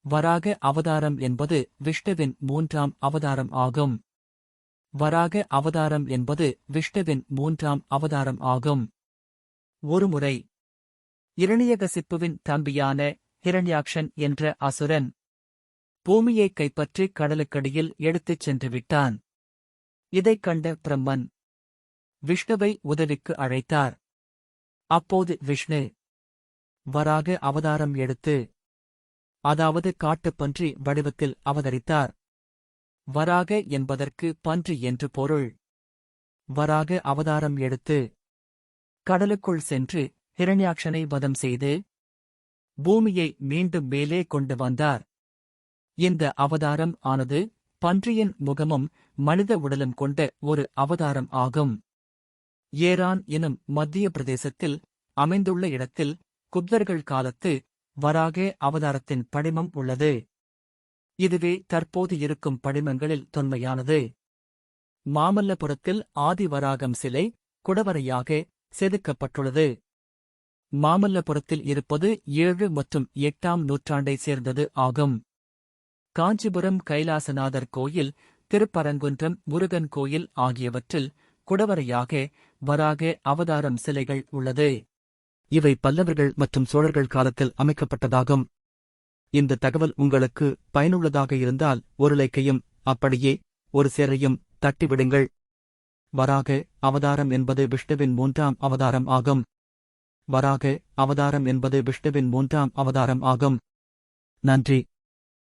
வராக அவதாரம் என்பது விஷ்ணுவின் 3ஆம் அவதாரம் ஆகும். வராக அவதாரம் என்பது விஷ்ணுவின் 3ஆம் அவதாரம் ஆகும். ஒருமுறை இரணியகசிப்புவின் தம்பியான ஹிரண்யாக்ஷன் என்ற அசுரன் பூமியைக் கைப்பற்றி கடலுக்கடியில் எடுத்துச் சென்று விட்டான். இதைக் கண்ட பிரம்மன் விஷ்ணுவை உதவிக்கு அழைத்தார். அப்போது விஷ்ணு வராக அவதாரம் எடுத்து, அதாவது காட்டுப்பன்றி வடிவத்தில் அவதரித்தார். வராக என்பதற்கு பன்றி என்று பொருள். வராக அவதாரம் எடுத்து கடலுக்குள் சென்று ஹிரண்யாக்ஷனை வதம் செய்து பூமியை மீண்டும் மேலே கொண்டு வந்தார். இந்த அவதாரம் ஆனது பன்றியின் முகமும் மனித உடலும் கொண்ட ஒரு அவதாரம் ஆகும். ஏரான் எனும் மத்திய பிரதேசத்தில் அமைந்துள்ள இடத்தில் குப்தர்கள் காலத்து வராக அவதாரத்தின் படிமம் உள்ளது. இதுவே தற்போது இருக்கும் படிமங்களில் தொன்மையானது. மாமல்லபுரத்தில் ஆதிவராகம் சிலை குடவரையாக செதுக்கப்பட்டுள்ளது. மாமல்லபுரத்தில் இருப்பது 7 மற்றும் 8ஆம் நூற்றாண்டைச் சேர்ந்தது ஆகும். காஞ்சிபுரம் கைலாசநாதர் கோயில், திருப்பரங்குன்றம் முருகன் கோயில் ஆகியவற்றில் குடவரையாக வராக அவதாரம் சிலைகள் உள்ளது. இவை பல்லவர்கள் மற்றும் சோழர்கள் காலத்தில் அமைக்கப்பட்டதாகும். இந்த தகவல் உங்களுக்கு பயனுள்ளதாக இருந்தால் ஒரு லைக்கையும் அப்படியே ஒரு சேரையும் தட்டிவிடுங்கள். வராக அவதாரம் என்பது விஷ்ணுவின் 3ஆம் அவதாரம் ஆகும். வராக அவதாரம் என்பது விஷ்ணுவின் 3ஆம் அவதாரம் ஆகும். நன்றி.